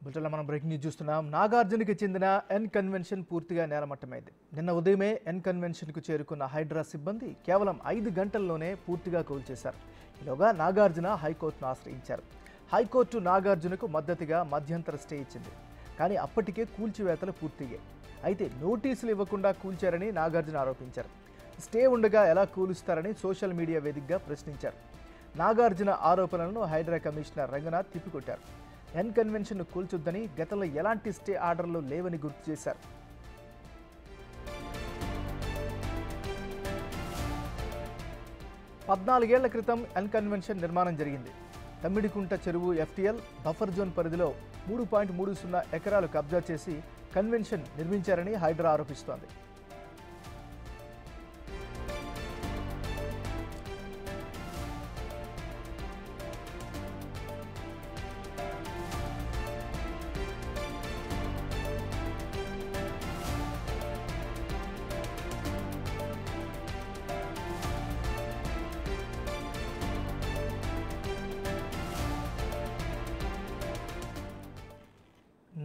బుల్టన్లో మనం breaking news చూస్తున్నాం. నాగార్జునకి చెందిన ఎన్ కన్వెన్షన్ పూర్తిగా నేలమట్టమైంది. నిన్న ఉదయమే ఎన్ కన్వెన్షన్కు చేరుకున్న హైడ్రా సిబ్బంది కేవలం 5 గంటల్లోనే పూర్తిగా కూల్చేశారు. ఈలోగా నాగార్జున హైకోర్టును ఆశ్రయించారు. హైకోర్టు నాగార్జునకు మద్దతుగా మధ్యంతర స్టే ఇచ్చింది. కానీ అప్పటికే కూల్చివేతలు పూర్తయ్యాయి. అయితే నోటీసులు ఇవ్వకుండా కూల్చారని నాగార్జున ఆరోపించారు. స్టే ఉండగా ఎలా కూలుస్తారని సోషల్ మీడియా వేదికగా ప్రశ్నించారు. నాగార్జున ఆరోపణలను హైడ్రా కమిషనర్ రంగనాథ్ తిప్పికొట్టారు. ఎన్ కన్వెన్షన్ను కూల్చొద్దని గతంలో ఎలాంటి స్టే ఆర్డర్లు లేవని గుర్తు చేశారు. పద్నాలుగేళ్ల క్రితం ఎన్ కన్వెన్షన్ నిర్మాణం జరిగింది. తమ్మిడికుంట చెరువు ఎఫ్టీఎల్ బఫర్ జోన్ పరిధిలో 3.30 ఎకరాలు కబ్జా చేసి కన్వెన్షన్ నిర్మించారని హైడ్రా ఆరోపిస్తోంది.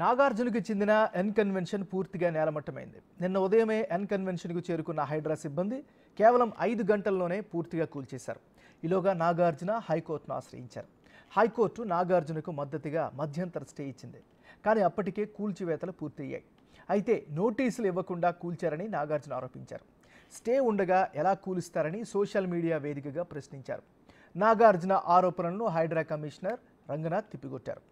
నాగార్జునకు చెందిన ఎన్ కన్వెన్షన్ పూర్తిగా నేలమట్టమైంది. నిన్న ఉదయమే ఎన్ కన్వెన్షన్కు చేరుకున్న హైడ్రా సిబ్బంది కేవలం 5 గంటల్లోనే పూర్తిగా కూల్చేశారు. ఈలోగా నాగార్జున హైకోర్టును ఆశ్రయించారు. హైకోర్టు నాగార్జునకు మద్దతుగా మధ్యంతర స్టే ఇచ్చింది. కానీ అప్పటికే కూల్చివేతలు పూర్తయ్యాయి. అయితే నోటీసులు ఇవ్వకుండా కూల్చారని నాగార్జున ఆరోపించారు. స్టే ఉండగా ఎలా కూలుస్తారని సోషల్ మీడియా వేదికగా ప్రశ్నించారు. నాగార్జున ఆరోపణలను హైడ్రా కమిషనర్ రంగనాథ్ తిప్పికొట్టారు.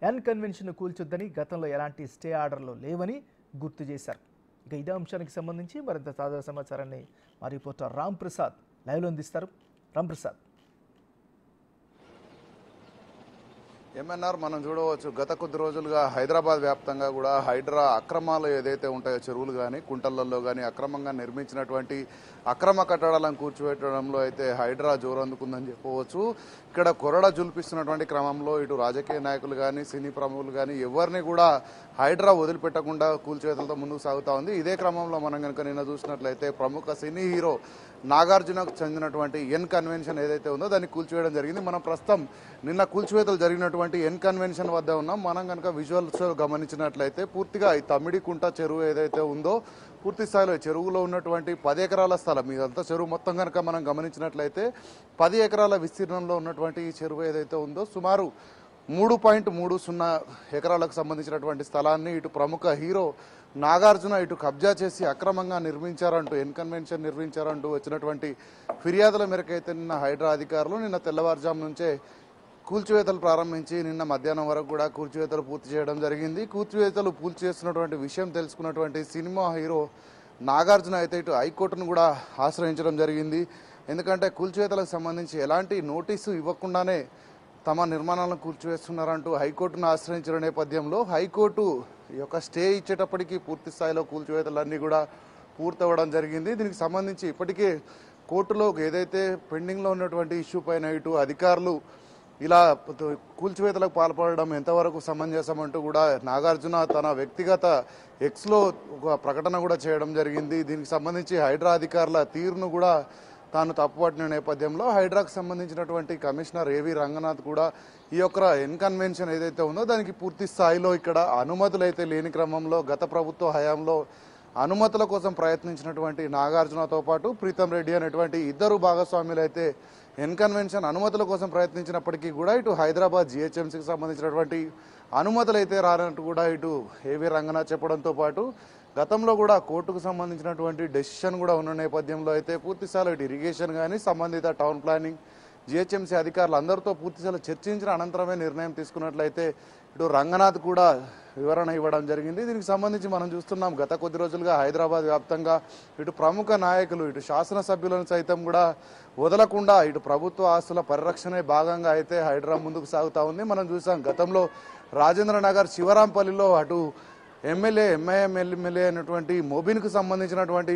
ఎన్ కన్వెన్షన్ను కూల్చొద్దని గతంలో ఎలాంటి స్టే ఆర్డర్లు లేవని గుర్తు చేశారు. ఇక ఇదే అంశానికి సంబంధించి మరింత తాజా సమాచారాన్ని మా రిపోర్టర్ రామ్ ప్రసాద్ లైవ్లో అందిస్తారు. రామ్ ప్రసాద్. ఎంఎన్ఆర్ మనం చూడవచ్చు, గత కొద్ది రోజులుగా హైదరాబాద్ వ్యాప్తంగా కూడా హైడ్రా అక్రమాలు ఏదైతే ఉంటాయో చెరువులు కానీ కుంటలలో కానీ అక్రమంగా నిర్మించినటువంటి అక్రమ కట్టడాలను కూర్చిపెట్టడంలో అయితే హైడ్రా జోరందుకుందని చెప్పవచ్చు. ఇక్కడ కొరడ జుల్పిస్తున్నటువంటి క్రమంలో ఇటు రాజకీయ నాయకులు కానీ సినీ ప్రముఖులు కానీ ఎవరిని కూడా హైడ్రా వదిలిపెట్టకుండా కూల్చివేతలతో ముందుకు సాగుతూ ఉంది. ఇదే క్రమంలో మనం కనుక నిన్న చూసినట్లయితే ప్రముఖ సినీ హీరో నాగార్జునకు చెందినటువంటి ఎన్ కన్వెన్షన్ ఏదైతే ఉందో దాన్ని కూల్చివేయడం జరిగింది. మనం ప్రస్తుతం నిన్న కూల్చివేతలు జరిగినటువంటి ఎన్ కన్వెన్షన్ వద్ద ఉన్నాం. మనం కనుక విజువల్స్ గమనించినట్లయితే పూర్తిగా ఈ తమ్మిడికుంట చెరువు ఏదైతే ఉందో పూర్తి స్థాయిలో చెరువులో ఉన్నటువంటి 10 ఎకరాల స్థలం, ఇదంతా చెరువు మొత్తం కనుక మనం గమనించినట్లయితే 10 ఎకరాల విస్తీర్ణంలో ఉన్నటువంటి ఈ చెరువు ఏదైతే ఉందో సుమారు 3.30 ఎకరాలకు సంబంధించినటువంటి స్థలాన్ని ఇటు ప్రముఖ హీరో నాగార్జున ఇటు కబ్జా చేసి అక్రమంగా నిర్మించారంటూ ఎన్ కన్వెన్షన్ నిర్మించారంటూ వచ్చినటువంటి ఫిర్యాదుల మేరకు అయితే నిన్న హైడ్రా అధికారులు నిన్న తెల్లవారుజాము నుంచే కూల్చివేతలు ప్రారంభించి నిన్న మధ్యాహ్నం వరకు కూడా కూల్చివేతలు పూర్తి చేయడం జరిగింది. కూల్చివేతలు పూర్తి చేస్తున్నటువంటి విషయం తెలుసుకున్నటువంటి సినిమా హీరో నాగార్జున అయితే ఇటు హైకోర్టును కూడా ఆశ్రయించడం జరిగింది. ఎందుకంటే కూల్చివేతలకు సంబంధించి ఎలాంటి నోటీసు ఇవ్వకుండానే తమ నిర్మాణాలను కూల్చివేస్తున్నారంటూ హైకోర్టును ఆశ్రయించిన నేపథ్యంలో హైకోర్టు ఈ యొక్క స్టే ఇచ్చేటప్పటికీ పూర్తి స్థాయిలో కూల్చివేతలన్నీ కూడా పూర్తవ్వడం జరిగింది. దీనికి సంబంధించి ఇప్పటికే కోర్టులో ఏదైతే పెండింగ్లో ఉన్నటువంటి ఇష్యూ పైన ఇటు అధికారులు ఇలా కూల్చివేతలకు పాల్పడడం ఎంతవరకు సమంజసమంటూ కూడా నాగార్జున తన వ్యక్తిగత ఎక్స్లో ఒక ప్రకటన కూడా చేయడం జరిగింది. దీనికి సంబంధించి హైడ్రా అధికారుల తీరును కూడా తాను తప్పుపట్టిన నేపథ్యంలో హైడ్రాకు సంబంధించినటువంటి కమిషనర్ ఏవి రంగనాథ్ కూడా ఈ యొక్క ఎన్ కన్వెన్షన్ ఏదైతే ఉందో దానికి పూర్తి స్థాయిలో ఇక్కడ అనుమతులు అయితే లేని క్రమంలో గత ప్రభుత్వ హయాంలో అనుమతుల కోసం ప్రయత్నించినటువంటి నాగార్జునతో పాటు ప్రీతం రెడ్డి అనేటువంటి ఇద్దరు భాగస్వాములు అయితే ఎన్ కన్వెన్షన్ అనుమతుల కోసం ప్రయత్నించినప్పటికీ కూడా ఇటు హైదరాబాద్ జిహెచ్ఎంసీకి సంబంధించినటువంటి అనుమతులు అయితే రానట్టు కూడా ఇటు ఏవి రంగనాథ్ చెప్పడంతో పాటు గతంలో కూడా కోర్టుకు సంబంధించినటువంటి డెసిషన్ కూడా ఉన్న నేపథ్యంలో అయితే పూర్తిస్థాయిలో ఇటు ఇరిగేషన్ కానీ సంబంధిత టౌన్ ప్లానింగ్ జిహెచ్ఎంసీ అధికారులు అందరితో పూర్తిస్థాయిలో చర్చించిన అనంతరమే నిర్ణయం తీసుకున్నట్లయితే ఇటు రంగనాథ్ కూడా వివరణ ఇవ్వడం జరిగింది. దీనికి సంబంధించి మనం చూస్తున్నాం, గత కొద్ది రోజులుగా హైదరాబాద్ వ్యాప్తంగా ఇటు ప్రముఖ నాయకులు ఇటు శాసనసభ్యులను సైతం కూడా వదలకుండా ఇటు ప్రభుత్వ ఆస్తుల పరిరక్షణే భాగంగా అయితే హైడ్రా ముందుకు సాగుతూ ఉంది. మనం చూసాం గతంలో రాజేంద్ర నగర్ శివరాంపల్లిలో అటు ఎంఐఎం ఎమ్మెల్యే అయినటువంటి మొబిన్కు సంబంధించినటువంటి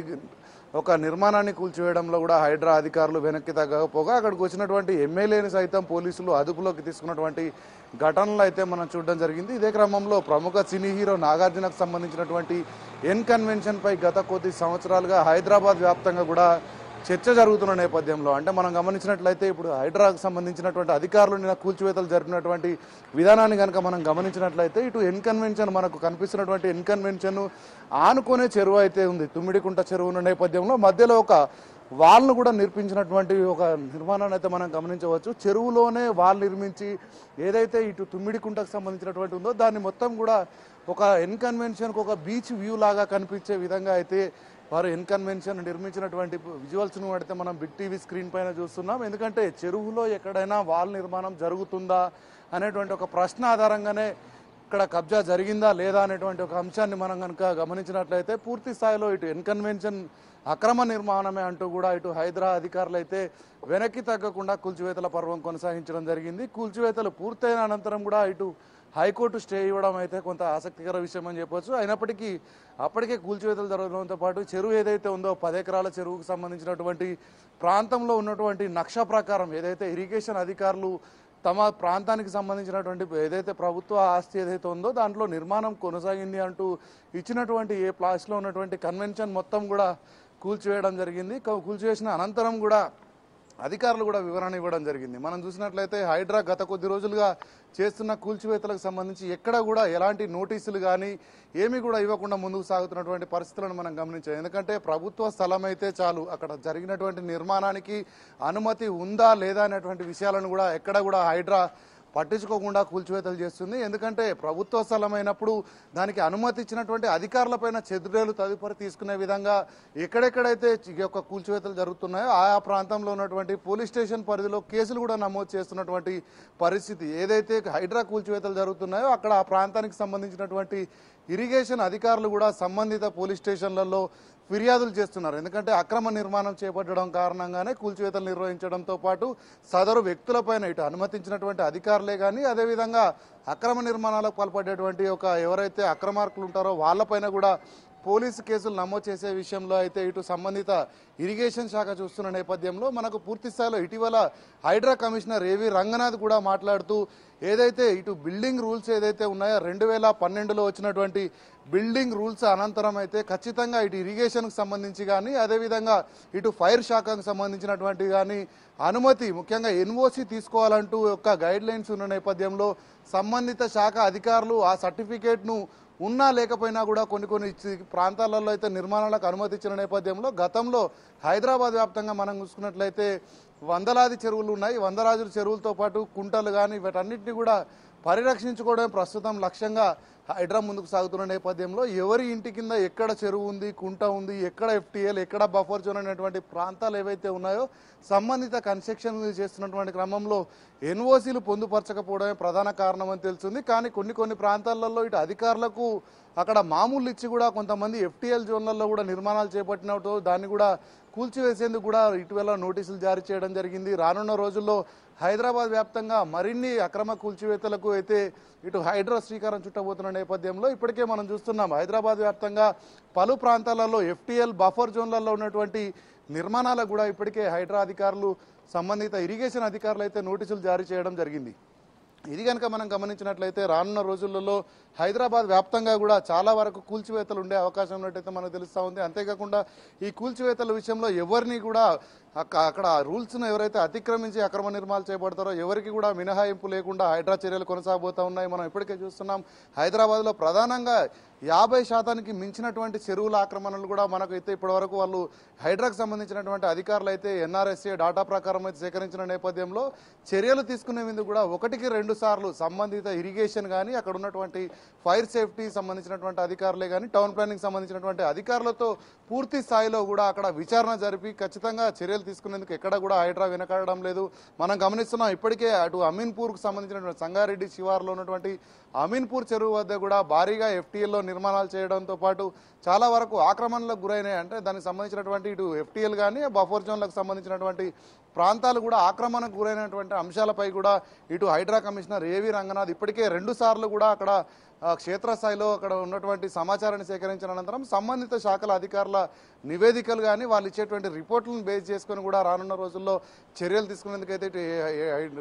ఒక నిర్మాణాన్ని కూల్చివేయడంలో కూడా హైడ్రా అధికారులు వెనక్కి తగ్గకపోగా అక్కడికి వచ్చినటువంటి ఎమ్మెల్యేని సైతం పోలీసులు అదుపులోకి తీసుకున్నటువంటి ఘటనలు అయితే మనం చూడడం జరిగింది. ఇదే క్రమంలో ప్రముఖ సినీ హీరో నాగార్జునకు సంబంధించినటువంటి ఎన్ కన్వెన్షన్ పై గత కొద్ది సంవత్సరాలుగా హైదరాబాద్ వ్యాప్తంగా కూడా చర్చ జరుగుతున్న నేపథ్యంలో అంటే మనం గమనించినట్లయితే ఇప్పుడు హైడ్రాకు సంబంధించినటువంటి అధికారులు నిన్న కూల్చివేతలు జరిపినటువంటి విధానాన్ని కనుక మనం గమనించినట్లయితే ఇటు ఎన్కన్వెన్షన్ మనకు కనిపిస్తున్నటువంటి ఎన్కన్వెన్షన్ ఆనుకునే చెరువు అయితే ఉంది. తుమ్మిడికుంట చెరువు ఉన్న నేపథ్యంలో మధ్యలో ఒక వాల్ను కూడా నిర్మించినటువంటి ఒక నిర్మాణాన్ని అయితే మనం గమనించవచ్చు. చెరువులోనే వాల్ నిర్మించి ఏదైతే ఇటు తుమ్మిడికుంటకు సంబంధించినటువంటి ఉందో దాన్ని మొత్తం కూడా ఒక ఎన్కన్వెన్షన్కి ఒక బీచ్ వ్యూ లాగా కనిపించే విధంగా అయితే వారు ఎన్కన్వెన్షన్ నిర్మించినటువంటి విజువల్స్ను అయితే మనం బిగ్ టీవీ స్క్రీన్ పైన చూస్తున్నాం. ఎందుకంటే చెరువులో ఎక్కడైనా వాల్ నిర్మాణం జరుగుతుందా అనేటువంటి ఒక ప్రశ్న ఆధారంగానే ఇక్కడ కబ్జా జరిగిందా లేదా అనేటువంటి ఒక అంశాన్ని మనం కనుక గమనించినట్లయితే పూర్తి స్థాయిలో ఇటు ఎన్కన్వెన్షన్ అక్రమ నిర్మాణమే అంటూ కూడా ఇటు హైదరాబాద్ అధికారులు అయితే వెనక్కి తగ్గకుండా కూల్చివేతల పర్వం కొనసాగించడం జరిగింది. కూల్చివేతలు పూర్తయిన అనంతరం కూడా ఇటు హైకోర్టు స్టే ఇవ్వడం అయితే కొంత ఆసక్తికర విషయం అని చెప్పొచ్చు. అయినప్పటికీ అప్పటికే కూల్చివేతలు జరగడంతో పాటు చెరువు ఏదైతే ఉందో 10 ఎకరాల చెరువుకు సంబంధించినటువంటి ప్రాంతంలో ఉన్నటువంటి నక్ష ప్రకారం ఏదైతే ఇరిగేషన్ అధికారులు తమ ప్రాంతానికి సంబంధించినటువంటి ఏదైతే ప్రభుత్వ ఆస్తి ఏదైతే ఉందో దాంట్లో నిర్మాణం కొనసాగింది అంటూ ఇచ్చినటువంటి ఏ ప్లాస్లో ఉన్నటువంటి కన్వెన్షన్ మొత్తం కూడా కూల్చివేయడం జరిగింది. కూల్చివేసిన అనంతరం కూడా అధికారులు కూడా వివరణ ఇవ్వడం జరిగింది. మనం చూసినట్లయితే హైడ్రా గత కొద్ది రోజులుగా చేస్తున్న కూల్చివేతలకు సంబంధించి ఎక్కడ కూడా ఎలాంటి నోటీసులు కానీ ఏమీ కూడా ఇవ్వకుండా ముందుకు సాగుతున్నటువంటి పరిస్థితులను మనం గమనించాం. ఎందుకంటే ప్రభుత్వ స్థలం అయితే చాలు, అక్కడ జరిగినటువంటి నిర్మాణానికి అనుమతి ఉందా లేదా అనేటువంటి విషయాలను కూడా ఎక్కడ కూడా హైడ్రా పట్టించుకోకుండా కూల్చివేతలు చేస్తుంది. ఎందుకంటే ప్రభుత్వ స్థలమైనప్పుడు దానికి అనుమతి ఇచ్చినటువంటి అధికారులపైన చర్యలు తదుపరి తీసుకునే విధంగా ఎక్కడెక్కడైతే ఈ యొక్క కూల్చివేతలు జరుగుతున్నాయో ఆయా ప్రాంతంలో ఉన్నటువంటి పోలీస్ స్టేషన్ పరిధిలో కేసులు కూడా నమోదు చేస్తున్నటువంటి పరిస్థితి. ఏదైతే హైడ్రా కూల్చివేతలు జరుగుతున్నాయో అక్కడ ఆ ప్రాంతానికి సంబంధించినటువంటి ఇరిగేషన్ అధికారులు కూడా సంబంధిత పోలీస్ స్టేషన్లలో ఫిర్యాదులు చేస్తున్నారు. ఎందుకంటే అక్రమ నిర్మాణం చేపట్టడం కారణంగానే కూల్చివేతలు నిర్వహించడంతో పాటు సదరు వ్యక్తులపైన ఇటు అనుమతించినటువంటి అధికారులే కానీ అదేవిధంగా అక్రమ నిర్మాణాలకు పాల్పడేటువంటి ఒక ఎవరైతే అక్రమార్కులు ఉంటారో వాళ్ళపైన కూడా పోలీసు కేసులు నమోదు చేసే విషయంలో అయితే ఇటు సంబంధిత ఇరిగేషన్ శాఖ చూస్తున్న నేపథ్యంలో మనకు పూర్తి స్థాయిలో ఇటీవల హైడ్రా కమిషనర్ ఏవి రంగనాథ్ కూడా మాట్లాడుతూ ఏదైతే ఇటు బిల్డింగ్ రూల్స్ ఏదైతే ఉన్నాయో 2012లో వచ్చినటువంటి బిల్డింగ్ రూల్స్ అనంతరం అయితే ఖచ్చితంగా ఇటు ఇరిగేషన్కి సంబంధించి కానీ అదేవిధంగా ఇటు ఫైర్ శాఖకు సంబంధించినటువంటి కానీ అనుమతి ముఖ్యంగా ఎన్ఓసి తీసుకోవాలంటూ ఒక గైడ్ లైన్స్ ఉన్న నేపథ్యంలో సంబంధిత శాఖ అధికారులు ఆ సర్టిఫికేట్ను ఉన్నా లేకపోయినా కూడా కొన్ని ప్రాంతాలలో అయితే నిర్మాణాలకు అనుమతి ఇచ్చిన నేపథ్యంలో గతంలో హైదరాబాద్ వ్యాప్తంగా మనం చూసుకున్నట్లయితే వందలాది చెరువులు ఉన్నాయి. వందలాది చెరువులతో పాటు కుంటలు కానీ వీటన్నిటిని కూడా పరిరక్షించుకోవడం ప్రస్తుతం లక్ష్యంగా హైడ్రా ముందుకు సాగుతున్న నేపథ్యంలో ఎవరి ఇంటి కింద ఎక్కడ చెరువు ఉంది, కుంట ఉంది, ఎక్కడ ఎఫ్టీఎల్, ఎక్కడ బఫర్ జోన్ అనేటువంటి ప్రాంతాలు ఏవైతే ఉన్నాయో సంబంధిత కన్స్ట్రక్షన్ చేస్తున్నటువంటి క్రమంలో ఎన్ఓసీలు పొందుపరచకపోవడమే ప్రధాన కారణం అని తెలుస్తుంది. కానీ కొన్ని ప్రాంతాలలో ఇటు అధికారులకు అక్కడ మామూలు ఇచ్చి కూడా కొంతమంది ఎఫ్టీఎల్ జోన్లలో కూడా నిర్మాణాలు చేపట్టినట్టు దాన్ని కూడా కూల్చివేసేందుకు కూడా ఇటీవల నోటీసులు జారీ చేయడం జరిగింది. రానున్న రోజుల్లో హైదరాబాద్ వ్యాప్తంగా మరిన్ని అక్రమ కూల్చివేతలకు అయితే ఇటు హైడ్రా శ్రీకారం చుట్టబోతున్న నేపథ్యంలో ఇప్పటికే మనం చూస్తున్నాం హైదరాబాద్ వ్యాప్తంగా పలు ప్రాంతాలలో ఎఫ్టీఎల్ బఫర్ జోన్లలో ఉన్నటువంటి నిర్మాణాలకు కూడా ఇప్పటికే హైడ్రా అధికారులు సంబంధిత ఇరిగేషన్ అధికారులు అయితే నోటీసులు జారీ చేయడం జరిగింది. ఇది కనుక మనం గమనించినట్లయితే రానున్న రోజులలో హైదరాబాద్ వ్యాప్తంగా కూడా చాలా వరకు కూల్చివేతలు ఉండే అవకాశం ఉన్నట్టయితే మనకు తెలుస్తూ ఉంది. అంతేకాకుండా ఈ కూల్చివేతల విషయంలో ఎవరిని కూడా అక్కడ రూల్స్ను ఎవరైతే అతిక్రమించి అక్రమ నిర్మాణాలు చేపడతారో ఎవరికి కూడా మినహాయింపు లేకుండా హైడ్రా చర్యలు కొనసాగబోతూ ఉన్నాయి. మనం ఇప్పటికే చూస్తున్నాం హైదరాబాద్లో ప్రధానంగా 50% మించినటువంటి చెరువుల ఆక్రమణలు కూడా మనకైతే ఇప్పటివరకు వాళ్ళు హైడ్రాకు సంబంధించినటువంటి అధికారులు అయితే ఎన్ఆర్ఎస్ఏ డాటా ప్రకారం అయితే సేకరించిన నేపథ్యంలో చర్యలు తీసుకునేందుకు కూడా 1-2 సార్లు సంబంధిత ఇరిగేషన్ కానీ అక్కడ ఉన్నటువంటి ఫైర్ సేఫ్టీ సంబంధించినటువంటి అధికారులే కానీ టౌన్ ప్లానింగ్ సంబంధించినటువంటి అధికారులతో పూర్తి స్థాయిలో కూడా అక్కడ విచారణ జరిపి ఖచ్చితంగా చర్యలు తీసుకునేందుకు ఎక్కడ కూడా హైడ్రా వెనకాడడం లేదు. మనం గమనిస్తున్నాం ఇప్పటికే అటు అమీన్పూర్కు సంబంధించినటువంటి సంగారెడ్డి శివారులో ఉన్నటువంటి అమీన్పూర్ చెరువు వద్ద కూడా భారీగా ఎఫ్టీఎల్లో నిర్మాణాలు చేయడంతో పాటు చాలా వరకు ఆక్రమణలకు గురైనాయి. అంటే దానికి సంబంధించినటువంటి ఇటు ఎఫ్టీఎల్ కానీ బఫర్ జోన్లకు సంబంధించినటువంటి ప్రాంతాలు కూడా ఆక్రమణకు గురైనటువంటి అంశాలపై కూడా ఇటు హైడ్రా కమిషనర్ ఏవి రంగనాథ్ ఇప్పటికే 2 సార్లు కూడా అక్కడ క్షేత్రస్థాయిలో అక్కడ ఉన్నటువంటి సమాచారాన్ని సేకరించిన అనంతరం సంబంధిత శాఖల అధికారుల నివేదికలు కానీ వాళ్ళు ఇచ్చేటువంటి రిపోర్ట్లను బేస్ చేసుకొని కూడా రానున్న రోజుల్లో చర్యలు తీసుకునేందుకైతే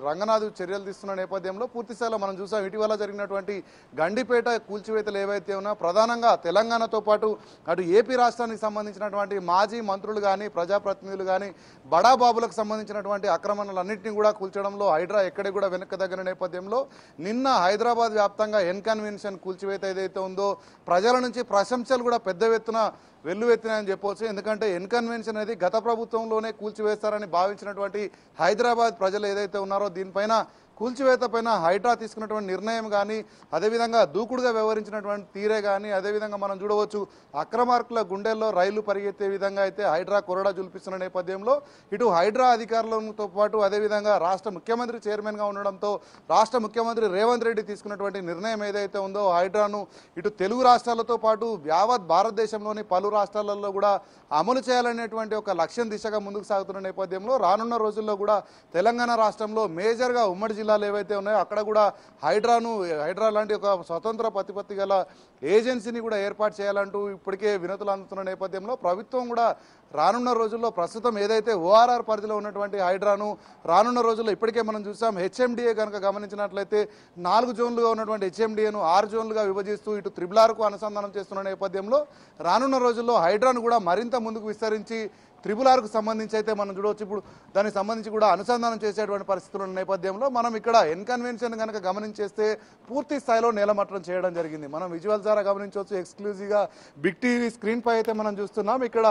రంగనాథ్ చర్యలు తీసుకున్న నేపథ్యంలో పూర్తిస్థాయిలో మనం చూసాం ఇటీవల జరిగినటువంటి గండిపేట కూల్చివేతలు ఏవైతే ఉన్నా ప్రధానంగా తెలంగాణతో పాటు అటు ఏపీ రాష్ట్రానికి సంబంధించినటువంటి మాజీ మంత్రులు కానీ ప్రజాప్రతినిధులు కానీ బడాబాబులకు సంబంధించినటువంటి ఆక్రమణలన్నింటినీ కూడా కూల్చడంలో హైడ్రా ఎక్కడికి కూడా వెనక్కి తగ్గిన నేపథ్యంలో నిన్న హైదరాబాద్ వ్యాప్తంగా ఎన్కన్వెన్షన్ కూల్చివేత ఏదైతే ఉందో ప్రజల నుంచి ప్రశంసలు కూడా పెద్ద ఎత్తున వెల్లువెత్తినాయని చెప్పవచ్చు. ఎందుకంటే ఎన్కన్వెన్షన్ అనేది గత ప్రభుత్వంలోనే కూల్చివేస్తారని భావించినటువంటి హైదరాబాద్ ప్రజలు ఏదైతే ఉన్నారో దీనిపైన కూల్చివేత పైన హైడ్రా తీసుకున్నటువంటి నిర్ణయం కానీ అదేవిధంగా దూకుడుగా వ్యవహరించినటువంటి తీరే కానీ అదేవిధంగా మనం చూడవచ్చు అక్రమార్కుల గుండెల్లో రైళ్లు పరిగెత్తే విధంగా అయితే హైడ్రా కొరడా జుల్పిస్తున్న నేపథ్యంలో ఇటు హైడ్రా అధికారులతో పాటు అదేవిధంగా రాష్ట్ర ముఖ్యమంత్రి చైర్మన్గా ఉండడంతో రాష్ట్ర ముఖ్యమంత్రి రేవంత్ రెడ్డి తీసుకున్నటువంటి నిర్ణయం ఏదైతే ఉందో హైడ్రాను ఇటు తెలుగు రాష్ట్రాలతో పాటు యావత్ భారతదేశంలోని పలు రాష్ట్రాలలో కూడా అమలు చేయాలనేటువంటి ఒక లక్ష్యం దిశగా ముందుకు సాగుతున్న నేపథ్యంలో రానున్న రోజుల్లో కూడా తెలంగాణ రాష్ట్రంలో మేజర్గా ఉమ్మడి జిల్లాలు ఏవైతే ఉన్నాయో అక్కడ కూడా హైడ్రా లాంటి ఒక స్వతంత్ర ప్రతిపత్తి గల ఏజెన్సీని కూడా ఏర్పాటు చేయాలంటూ ఇప్పటికే వినతులు అందుతున్న నేపథ్యంలో ప్రభుత్వం కూడా రానున్న రోజుల్లో ప్రస్తుతం ఏదైతే ఓఆర్ఆర్ పరిధిలో ఉన్నటువంటి హైడ్రాను రానున్న రోజుల్లో ఇప్పటికే మనం చూసాం హెచ్ఎండిఏ కనుక గమనించినట్లయితే 4 జోన్లుగా ఉన్నటువంటి హెచ్ఎండిఏను 6 జోన్లుగా విభజిస్తూ ఇటు త్రిబులార్కు అనుసంధానం చేస్తున్న నేపథ్యంలో రానున్న రోజుల్లో హైడ్రాను కూడా మరింత ముందుకు విస్తరించి త్రిబులార్కు సంబంధించి అయితే మనం చూడవచ్చు ఇప్పుడు దానికి సంబంధించి కూడా అనుసంధానం చేసేటువంటి పరిస్థితులు ఉన్న నేపథ్యంలో మనం ఇక్కడ ఎన్కన్వెన్షన్ కనుక గమనించేస్తే పూర్తి స్థాయిలో నేలమట్టం చేయడం జరిగింది. మనం విజువల్ ద్వారా గమనించవచ్చు ఎక్స్క్లూజివ్గా బిగ్ టీవీ స్క్రీన్ పై అయితే మనం చూస్తున్నాం. ఇక్కడ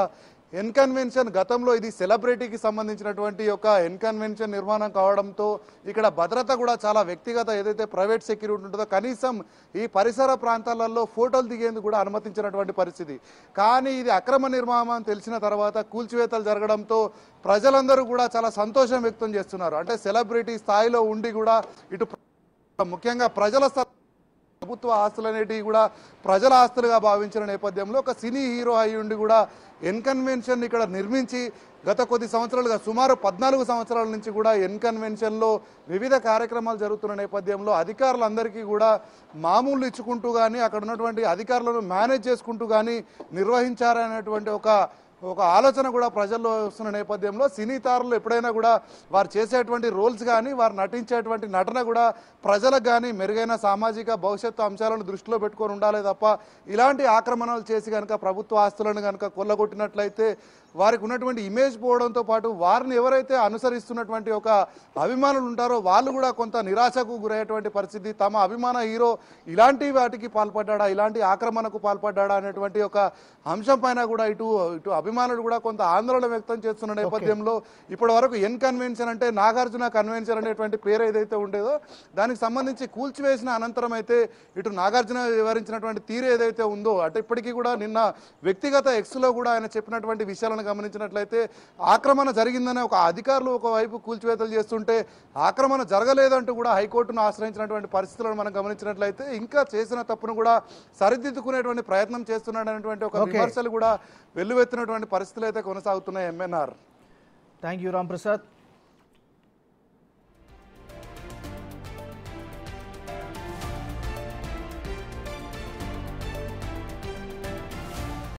ఎన్కన్వెన్షన్ గతంలో ఇది సెలబ్రిటీకి సంబంధించినటువంటి ఒక ఎన్కన్వెన్షన్ నిర్మాణం కావడంతో ఇక్కడ భద్రత కూడా చాలా వ్యక్తిగత ఏదైతే ప్రైవేట్ సెక్యూరిటీ ఉంటుందో కనీసం ఈ పరిసర ప్రాంతాలలో ఫోటోలు దిగేందుకు కూడా అనుమతించినటువంటి పరిస్థితి. కానీ ఇది అక్రమ నిర్మాణం తెలిసిన తర్వాత కూల్చివేతలు జరగడంతో ప్రజలందరూ కూడా చాలా సంతోషం వ్యక్తం చేస్తున్నారు. అంటే సెలబ్రిటీ స్థాయిలో ఉండి కూడా ఇటు ముఖ్యంగా ప్రజల ప్రభుత్వ ఆస్తులు అనేటివి కూడా ప్రజల ఆస్తులుగా భావించిన నేపథ్యంలో ఒక సినీ హీరో అయి ఉండి కూడా ఎన్కన్వెన్షన్ ఇక్కడ నిర్మించి గత కొద్ది సంవత్సరాలుగా సుమారు 14 సంవత్సరాల నుంచి కూడా ఎన్కన్వెన్షన్లో వివిధ కార్యక్రమాలు జరుగుతున్న నేపథ్యంలో అధికారులందరికీ కూడా మామూలు ఇచ్చుకుంటూ కానీ అక్కడ ఉన్నటువంటి అధికారులను మేనేజ్ చేసుకుంటూ కానీ నిర్వహించారనేటువంటి ఒక ఆలోచన కూడా ప్రజల్లో వస్తున్న నేపథ్యంలో సినీ తారులు ఎప్పుడైనా కూడా వారు చేసేటువంటి రోల్స్ కానీ వారు నటించేటువంటి నటన కూడా ప్రజలకు కానీ మెరుగైన సామాజిక భవిష్యత్తు అంశాలను దృష్టిలో పెట్టుకొని ఉండాలి తప్ప ఇలాంటి ఆక్రమణలు చేసి కనుక ప్రభుత్వ ఆస్తులను కనుక కొల్లగొట్టినట్లయితే వారికి ఉన్నటువంటి ఇమేజ్ పోవడంతో పాటు వారిని ఎవరైతే అనుసరిస్తున్నటువంటి ఒక అభిమానులు ఉంటారో వాళ్ళు కూడా కొంత నిరాశకు గురయ్యేటువంటి పరిస్థితి. తమ అభిమాన హీరో ఇలాంటి వాటికి పాల్పడ్డా ఇలాంటి ఆక్రమణకు పాల్పడ్డా అనేటువంటి ఒక అంశం పైన కూడా ఇటు అభిమానులు కూడా కొంత ఆందోళన వ్యక్తం చేస్తున్న నేపథ్యంలో ఇప్పటి వరకు ఎన్కన్వెన్షన్ అంటే నాగార్జున కన్వెన్షన్ అనేటువంటి పేరు ఏదైతే ఉండేదో దానికి సంబంధించి కూల్చివేసిన అనంతరం అయితే ఇటు నాగార్జున వివరించినటువంటి తీరు ఏదైతే ఉందో అంటే ఇప్పటికీ కూడా నిన్న వ్యక్తిగత ఎక్స్లో కూడా ఆయన చెప్పినటువంటి విషయాలను గమనించినట్లయితే ఆక్రమణ జరిగిందనే ఒక అధికారులు ఒకవైపు కూల్చివేతలు చేస్తుంటే ఆక్రమణ జరగలేదంటూ కూడా హైకోర్టును ఆశ్రయించినటువంటి పరిస్థితులను మనం గమనించినట్లయితే ఇంకా చేసిన తప్పును కూడా సరిదిద్దుకునేటువంటి ప్రయత్నం చేస్తున్నాడనేటువంటి ఒక విమర్శలు కూడా వెల్లువెత్తినటువంటి పరిస్థితులు అయితే కొనసాగుతున్నాయి. MNR. Thank you Ram Prasad.